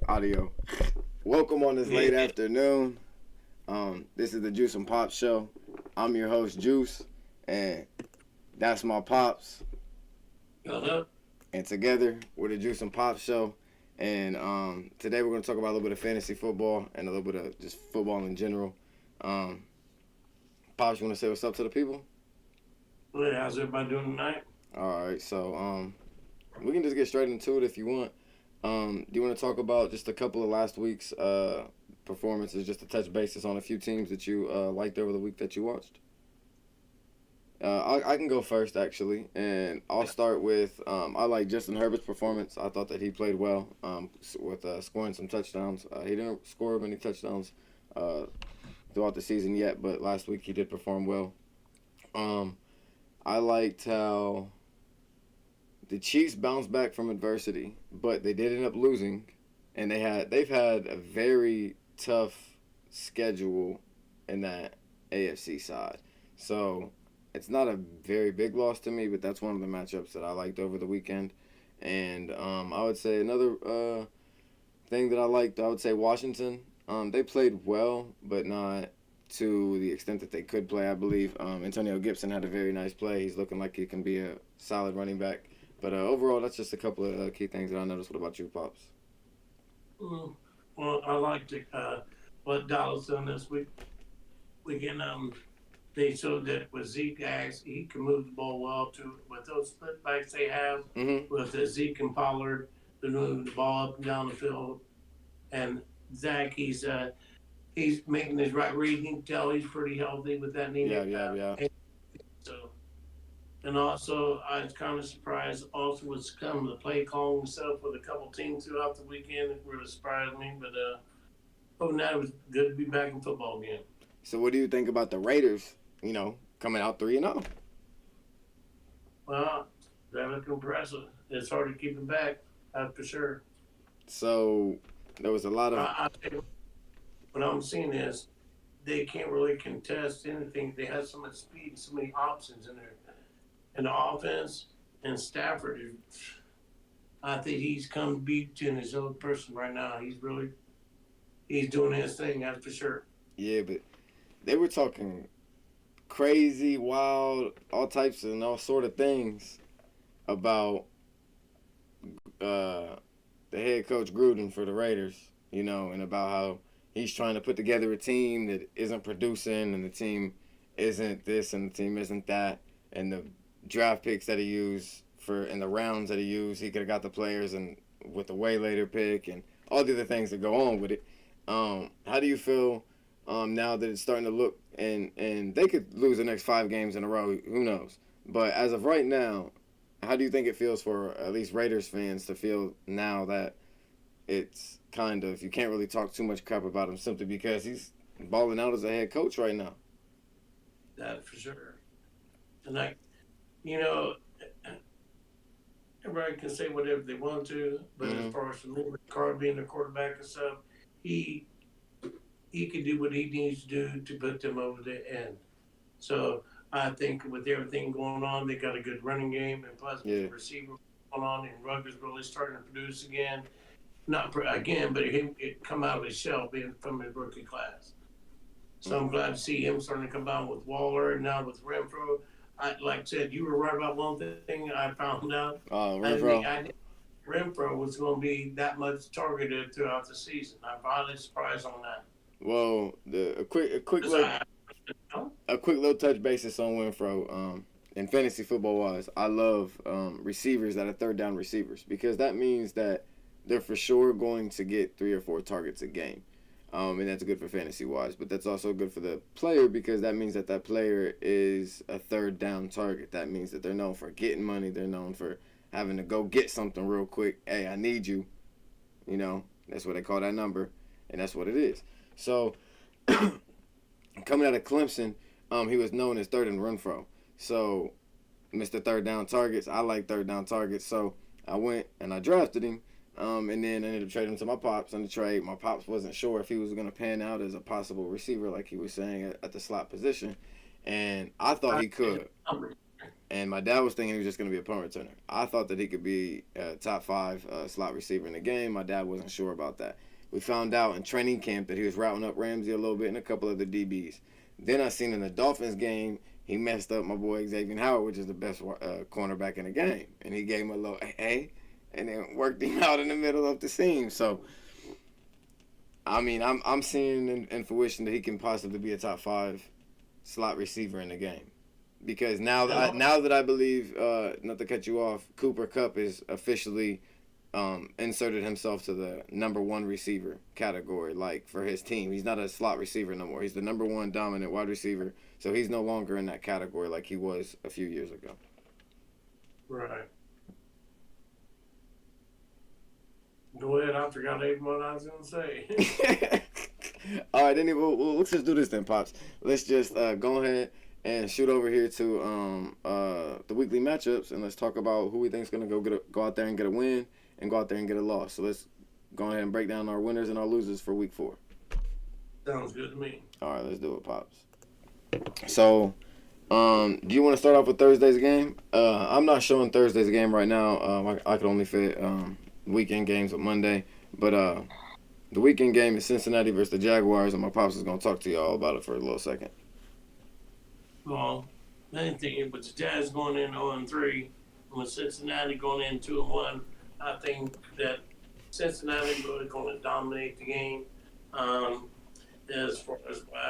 Audio. Welcome on this late afternoon. This is the Juice and Pops show. I'm your host, Juice, and that's my pops. Hello. And together we're the Juice and Pops show. And today we're going to talk about a little bit of fantasy football and a little bit of just football in general. Um, Pops, you want to say what's up to the people? Well, how's everybody doing tonight? All right, so we can just get straight into it if you want. Do you want to talk about just a couple of last week's performances, just to touch bases on a few teams that you liked over the week that you watched? I can go first, actually, and I'll start with I like Justin Herbert's performance. I thought that he played well with scoring some touchdowns. He didn't score many touchdowns throughout the season yet, but last week he did perform well. I liked how the Chiefs bounced back from adversity, but they did end up losing, and they've had a very tough schedule in that AFC side. So it's not a very big loss to me, but that's one of the matchups that I liked over the weekend. And I would say another thing that I would say Washington. They played well, but not to the extent that they could play, I believe. Antonio Gibson had a very nice play. He's looking like he can be a solid running back. But overall, that's just a couple of key things that I noticed. What about you, Pops? Well, I liked what Dallas done this week. Weekend, they showed that with Zeke, he can move the ball well too. With those split backs they have, with Zeke and Pollard, they're moving the ball up and down the field. And Zach, he's making his right read. You can tell he's pretty healthy with that knee. Yeah. So, and also, I was kind of surprised also with some of the play calling stuff with a couple teams throughout the weekend. It really surprised me. But other than that, it was good to be back in football again. So what do you think about the Raiders, coming out 3-0? Well, that looked impressive. It's hard to keep them back, that's for sure. So there was a lot of... I think what I'm seeing is they can't really contest anything. They have so much speed, so many options in there. And the offense and Stafford, I think he's come beat in his own person right now. He's doing his thing, that's for sure. Yeah, but they were talking crazy, wild, all types and all sort of things about the head coach Gruden for the Raiders, and about how he's trying to put together a team that isn't producing, and the team isn't this, and the team isn't that, and the draft picks that he used in the rounds that he used, he could have got the players and with a way later pick and all the other things that go on with it. How do you feel now that it's starting to look and they could lose the next 5 games in a row? Who knows? But as of right now, how do you think it feels for at least Raiders fans to feel now that it's kind of, you can't really talk too much crap about him simply because he's balling out as a head coach right now? That for sure. And everybody can say whatever they want to, but as far as Carr being the quarterback and stuff, he can do what he needs to do to put them over the end. So I think with everything going on, they got a good running game, and plus with the receiver going on, and Ruggs really starting to produce again. Not again, but it come out of his shell being from his rookie class. So I'm glad to see him starting to come out with Waller and now with Renfro. Like I said, you were right about one thing I found out. Renfro. Renfro was going to be that much targeted throughout the season. I'm finally surprised on that. Well, a quick little touch basis on Renfro. In fantasy football wise, I love receivers that are third down receivers because that means that they're for sure going to get 3 or 4 targets a game. And that's good for fantasy wise, but that's also good for the player because that means that player is a third down target. That means that they're known for getting money. They're known for having to go get something real quick. Hey, I need you. That's what they call that number, and that's what it is. So coming out of Clemson, he was known as third and Renfro. So Mr. Third Down Targets, I like third down targets. So I went and I drafted him. And then I ended up trading him to my pops in the trade. My pops wasn't sure if he was going to pan out as a possible receiver, like he was saying, at the slot position. And I thought he could. And my dad was thinking he was just going to be a punt returner. I thought that he could be a top 5 slot receiver in the game. My dad wasn't sure about that. We found out in training camp that he was routing up Ramsey a little bit and a couple of the DBs. Then I seen in the Dolphins game, he messed up my boy Xavier Howard, which is the best cornerback in the game. And he gave him a little hey, and then worked him out in the middle of the seam. So, I mean, I'm seeing in fruition that he can possibly be a top 5 slot receiver in the game. Because now that I believe, not to cut you off, Cooper Kupp is officially inserted himself to the number 1 receiver category, like for his team. He's not a slot receiver no more. He's the number 1 dominant wide receiver, so he's no longer in that category like he was a few years ago. Right. Go ahead. I forgot even what I was going to say. All right, anyway, let's just do this then, Pops. Let's just go ahead and shoot over here to the weekly matchups, and let's talk about who we think is going to go out there and get a win and go out there and get a loss. So let's go ahead and break down our winners and our losers for week 4. Sounds good to me. All right, let's do it, Pops. So, do you want to start off with Thursday's game? I'm not showing Thursday's game right now. I could only fit weekend games with Monday. But the weekend game is Cincinnati versus the Jaguars, and my Pops is going to talk to y'all about it for a little second. Well, main thing with the Jazz going in 0-3, and with Cincinnati going in 2-1, I think that Cincinnati really going to dominate the game. As far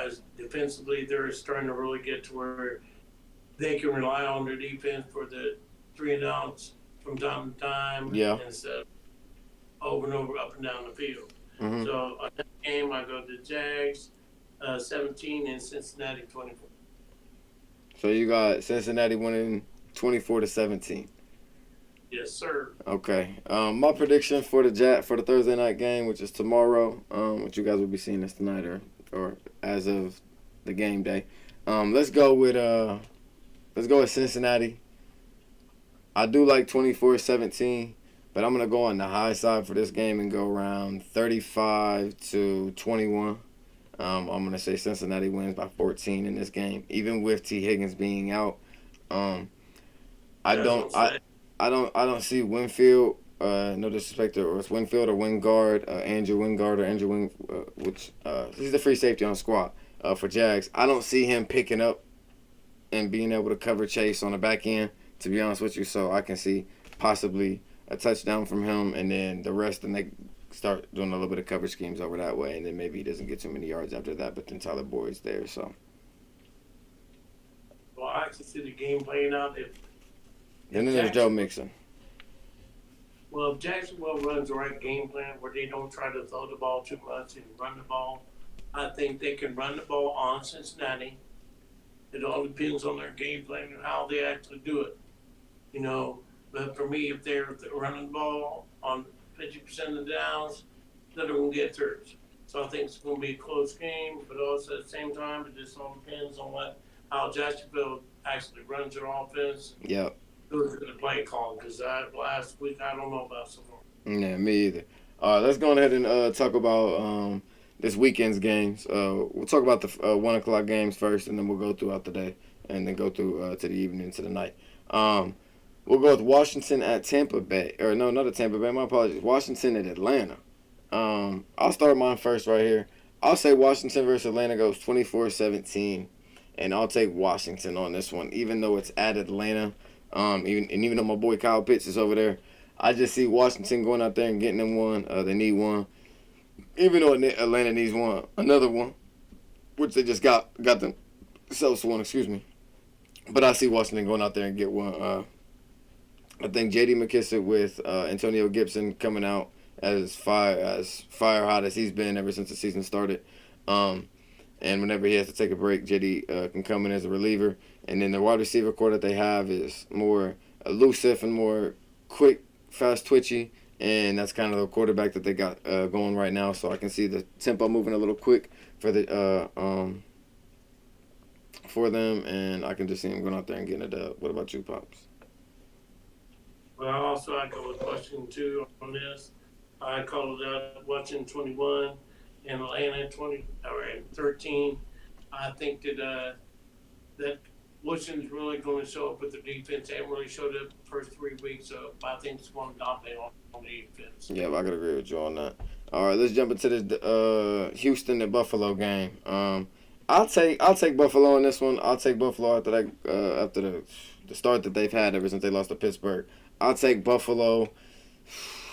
as defensively, they're starting to really get to where they can rely on their defense for the 3 and outs from time to time. Yeah. Instead of over and over, up and down the field. Mm-hmm. So on that game, I go to Jags 17 and Cincinnati 24. So you got Cincinnati winning 24-17. Yes, sir. Okay. My prediction for the Thursday night game, which is tomorrow, which you guys will be seeing this tonight or as of the game day. Let's go with Cincinnati. I do like 24-17, but I'm gonna go on the high side for this game and go around 35-21. I'm gonna say Cincinnati wins by 14 in this game, even with T. Higgins being out. I don't see Winfield. No disrespect to or it's Winfield or Wingard, Andrew Wingard or Andrew Wing, which he's the free safety on the squad for Jags. I don't see him picking up and being able to cover Chase on the back end. To be honest with you, so I can see possibly a touchdown from him, and then the rest, and they start doing a little bit of cover schemes over that way, and then maybe he doesn't get too many yards after that. But then Tyler Boyd's there, so. Well, I actually see the game playing out. And then there's Joe Mixon. Well, if Jacksonville runs the right game plan where they don't try to throw the ball too much and run the ball, I think they can run the ball on Cincinnati. It all depends on their game plan and how they actually do it. You know, but for me, if they're running the ball on 50% of the downs, they're going to get theirs. So I think it's going to be a close game, but also at the same time, it just all depends on how Jacksonville actually runs their offense. Yep. Who's going to play call? Because last week, I don't know about so far. Yeah, me either. Let's go ahead and talk about this weekend's games. We'll talk about the 1 o'clock games first, and then we'll go throughout the day, and then go through to the evening, to the night. We'll go with Washington at Tampa Bay. Or no, not at Tampa Bay. My apologies. Washington at Atlanta. I'll start mine first right here. I'll say Washington versus Atlanta goes 24-17, and I'll take Washington on this one, even though it's at Atlanta. Even though my boy Kyle Pitts is over there, I just see Washington going out there and getting them one. They need one. Even though Atlanta needs another one, which they just got themselves one, excuse me. But I see Washington going out there and get one. I think J.D. McKissick with Antonio Gibson coming out as fire hot as he's been ever since the season started. And whenever he has to take a break, J.D. Can come in as a reliever. And then the wide receiver core that they have is more elusive and more quick, fast, twitchy. And that's kind of the quarterback that they got going right now. So I can see the tempo moving a little quick for them. And I can just see him going out there and getting a dub. What about you, Pops? Well, I go with Washington 2 on this. I called it out Washington 21 and Atlanta 13. I think that Washington's really going to show up with their defense. They haven't really showed up the first 3 weeks, so I think it's going to dominate on defense. Yeah, I could agree with you on that. All right, let's jump into this Houston and Buffalo game. I'll take Buffalo in this one. I'll take Buffalo after the start that they've had ever since they lost to Pittsburgh. I'll take Buffalo.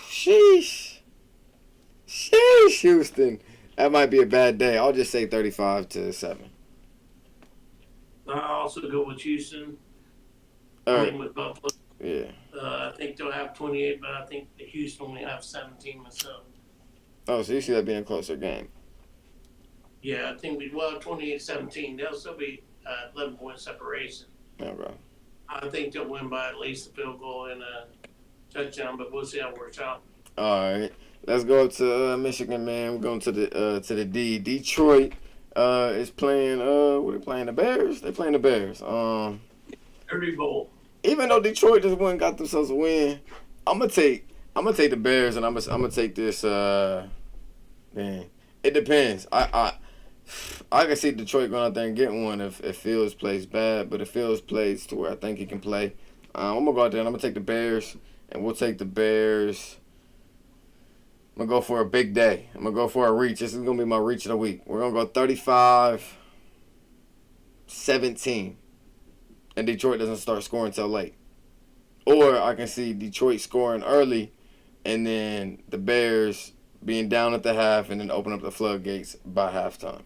Sheesh, Houston. That might be a bad day. I'll just say 35-7. I also go with Houston. All I right. mean, with Buffalo. Yeah. I think they'll have 28, but I think the Houston only have 17 myself. Oh, so you see that being a closer game. Yeah, I think 28-17. They'll still be 11-point separation. Okay. I think they'll win by at least a field goal and a touchdown, but we'll see how it works out. All right. Let's go to Michigan, man. We're going to the D. Detroit is playing. What are they playing? The Bears. They playing the Bears. Dirty Bowl. Even though Detroit just went and got themselves a win, I'm gonna take the Bears, and I'm gonna take this. Man, it depends. I can see Detroit going out there and getting one if Fields plays bad, but if Fields plays to where I think he can play, I'm gonna go out there and I'm gonna take the Bears, and we'll take the Bears. I'm gonna go for a big day. I'm gonna go for a reach. This is gonna be my reach of the week. We're gonna go 35-17. And Detroit doesn't start scoring till late. Or I can see Detroit scoring early and then the Bears being down at the half and then open up the floodgates by halftime.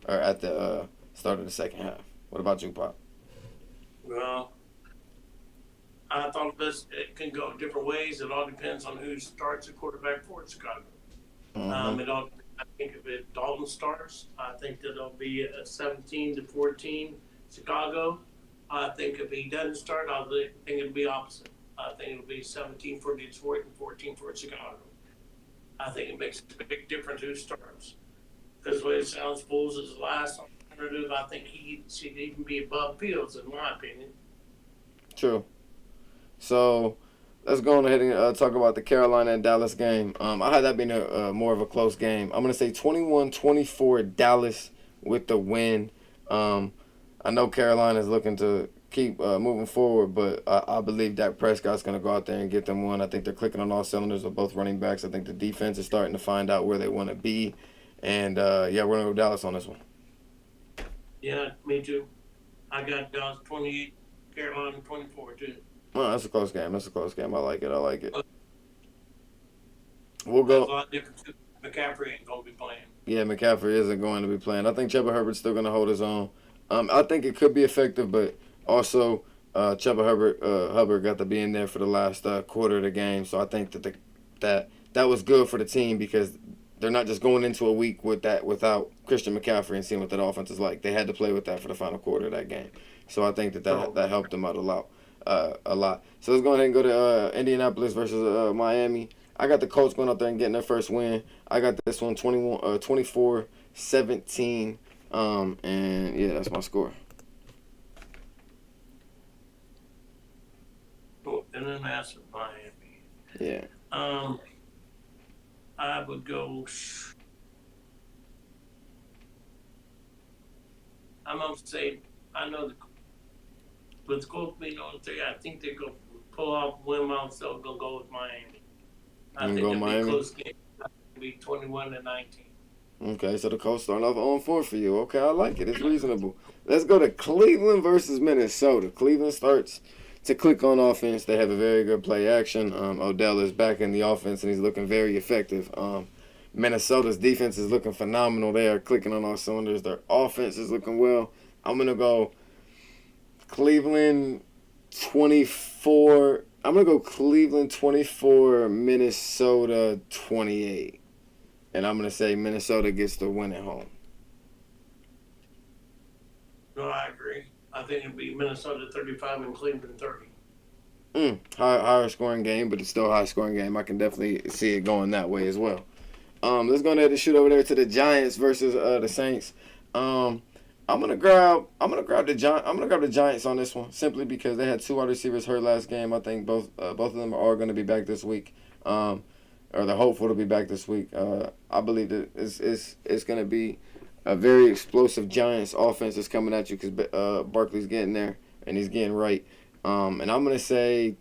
Or at the start of the second half. What about you, Pop? Well, I thought it can go different ways. It all depends on who starts at quarterback for Chicago. Mm-hmm. I think if Dalton starts, I think that it'll be a 17-14 Chicago. I think if he doesn't start, I think it'll be opposite. I think it'll be 17 for Detroit and 14 for Chicago. I think it makes a big difference who starts. Because the way it sounds, Foles is the last alternative. I think he should even be above Fields, in my opinion. True. So let's go on ahead and talk about the Carolina and Dallas game. I had that being more of a close game. I'm going to say 21-24 Dallas with the win. I know Carolina is looking to keep moving forward, but I believe Dak Prescott's going to go out there and get them one. I think they're clicking on all cylinders with both running backs. I think the defense is starting to find out where they want to be. And, we're going to go Dallas on this one. Yeah, me too. I got Dallas 28, Carolina 24 too. Oh, that's a close game. I like it. We'll go. That's a lot different too. McCaffrey ain't going to be playing. Yeah, McCaffrey isn't going to be playing. I think Chuba Herbert's still going to hold his own. I think it could be effective, but also Chuba Hubbard got to be in there for the last quarter of the game. So I think that was good for the team because they're not just going into a week without Christian McCaffrey and seeing what that offense is like. They had to play with that for the final quarter of that game. So I think that helped them out a lot. So let's go ahead and go to Indianapolis versus Miami. I got the Colts going out there and getting their first win. I got this one 24-17. And yeah, that's my score. And then that's Miami. Yeah. I would go. I'm gonna say I know with the Colts being on 3, I think they're gonna pull off win out, so gonna go with Miami. I think it'll be a close game. It'll be 21-19. Okay, so the Colts starting off 0-4 for you. Okay, I like it. It's reasonable. Let's go to Cleveland versus Minnesota. Cleveland starts to click on offense. They have a very good play action. Odell is back in the offense, and he's looking very effective. Minnesota's defense is looking phenomenal. They are clicking on all cylinders. Their offense is looking well. I'm going to go Cleveland 24. I'm going to go Cleveland 24, Minnesota 28. And I'm going to say Minnesota gets the win at home. No, I agree. I think it'd be Minnesota 35 and Cleveland 30. Higher scoring game, but it's still a high scoring game. I can definitely see it going that way as well. Let's go ahead and shoot over there to the Giants versus the Saints. I'm gonna grab the Giants on this one simply because they had 2 wide receivers hurt last game. I think both of them are going to be back this week. Or they're hopeful to be back this week. I believe that it's going to be a very explosive Giants offense that's coming at you because Barkley's getting there. and he's getting right. And I'm gonna say,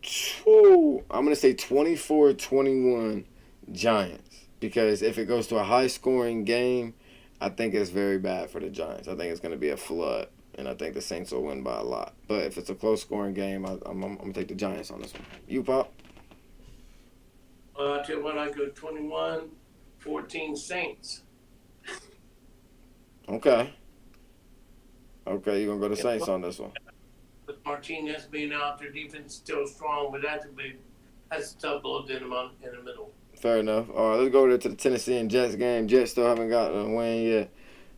I'm gonna say 24-21 Giants, because if it goes to a high scoring game, I think it's very bad for the Giants. I think it's gonna be a flood, and I think the Saints will win by a lot. But if it's a close scoring game, I'm gonna take the Giants on this one. You, Pop? Well, I tell you what, I go 21-14 Saints. Okay. Okay, you're gonna go to Yeah, Saints well, on this one. with Martinez being out, their defense is still strong, but that's a tough blow to them in the middle. Fair enough. All right, let's go over to the Tennessee and Jets game. Jets still haven't gotten a win yet.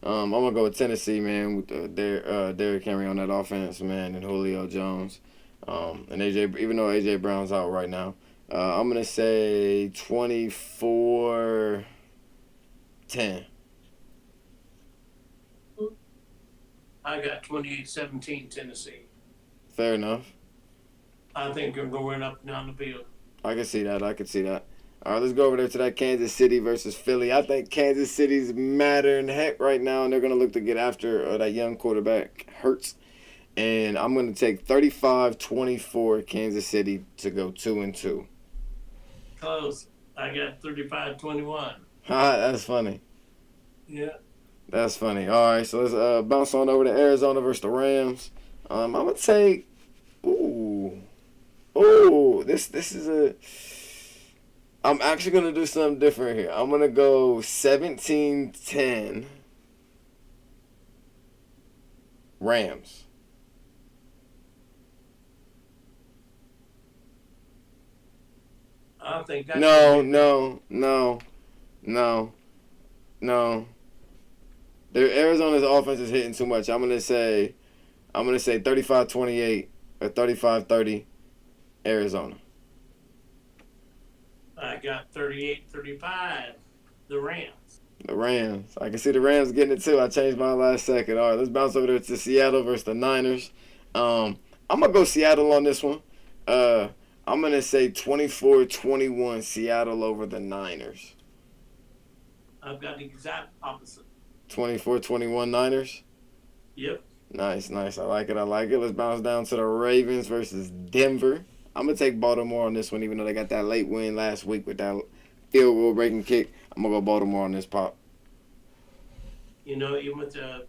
I'm gonna go with Tennessee, man, with Derrick Henry on that offense, man, and Julio Jones, and AJ. Even though AJ Brown's out right now, I'm gonna say 24-10. I got 28-17 Tennessee. Fair enough. I think they're going up and down the field. I can see that. I can see that. All right, let's go over there to that Kansas City versus Philly. I think Kansas City's mattering heck right now, and they're going to look to get after that young quarterback, Hurts. And I'm going to take 35-24 Kansas City to go 2-2. Close. I got 35-21. That's funny. Yeah. That's funny. All right, so let's bounce on over to Arizona versus the Rams. I'm going to take, this is a... I'm actually going to do something different here. I'm going to go 17-10 Rams. I think that's No. Arizona's offense is hitting too much. I'm gonna say 35-28 or 35-30 Arizona. I got 38-35 the Rams. The Rams. I can see the Rams getting it too. I changed mine last second. All right, let's bounce over there to Seattle versus the Niners. I'm gonna go Seattle on this one. I'm gonna say 24-21 Seattle over the Niners. I've got the exact opposite. 24-21 Niners. Yep. Nice. I like it. Let's bounce down to the Ravens versus Denver. I'm going to take Baltimore on this one, even though they got that late win last week with that field goal breaking kick. I'm going to go Baltimore on this, Pop. Even with the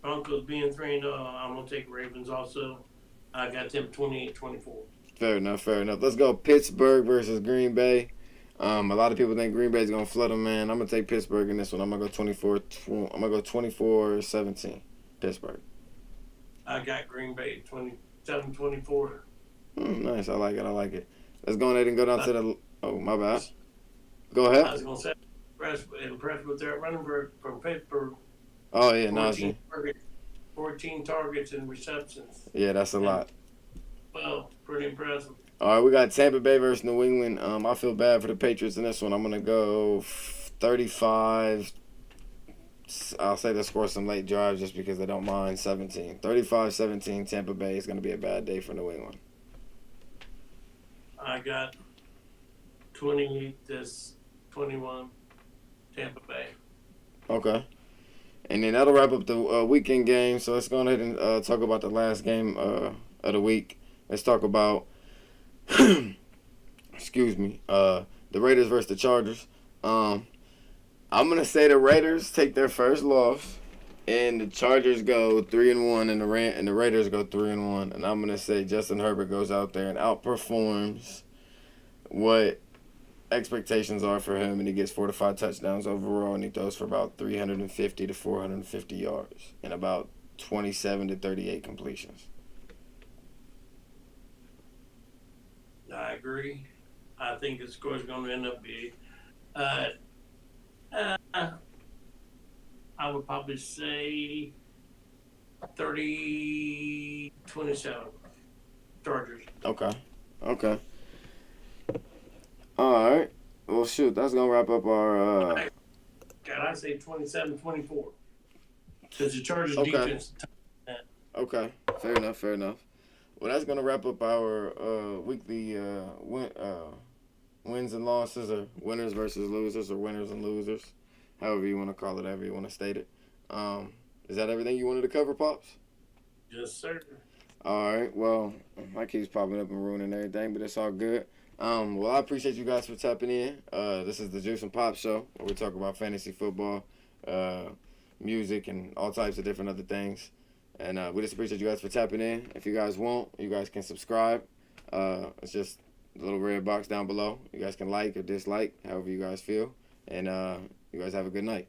Broncos being 3-0, I'm going to take Ravens also. I got them 28-24. Fair enough. Let's go Pittsburgh versus Green Bay. A lot of people think Green Bay is going to flood them, man. I'm going to take Pittsburgh in this one. I'm going to go 24-17 Pittsburgh. I got Green Bay 27-24. Nice. I like it. Let's go ahead and go down to the... Oh, my bad. Go ahead. I was going to say, impressed with their running back from Pittsburgh. Oh, yeah, 14 targets and receptions. Yeah, that's a lot. Well, pretty impressive. All right, we got Tampa Bay versus New England. I feel bad for the Patriots in this one. I'm going to go 35. I'll say they'll score some late drives just because they don't mind. 17. 35-17 Tampa Bay is going to be a bad day for New England. I got 28-21 Tampa Bay. Okay. And then that'll wrap up the weekend game. So let's go ahead and talk about the last game of the week. Let's talk about, excuse me, the Raiders versus the Chargers. I'm going to say the Raiders take their first loss, and the Chargers go 3-1, and the Raiders go 3-1. And I'm going to say Justin Herbert goes out there and outperforms what expectations are for him, and he gets 4 to 5 touchdowns overall, and he throws for about 350 to 450 yards and about 27 to 38 completions. I agree. I think the score is going to end up being, I would probably say 30-27 Chargers. Okay. All right. Well, shoot, that's going to wrap up our... God, I say 27-24. Because the Chargers Okay. defense... Okay. Fair enough. Well, that's going to wrap up our weekly wins and losses, or winners versus losers, or winners and losers, however you want to call it, however you want to state it. Is that everything you wanted to cover, Pops? Yes, sir. All right. Well, my keeps popping up and ruining everything, but it's all good. Well, I appreciate you guys for tapping in. This is the Juice and Pop Show, where we talk about fantasy football, uh, music, and all types of different other things. And we just appreciate you guys for tapping in. If you guys want, you guys can subscribe. It's just the little red box down below. You guys can like or dislike, however you guys feel. And you guys have a good night.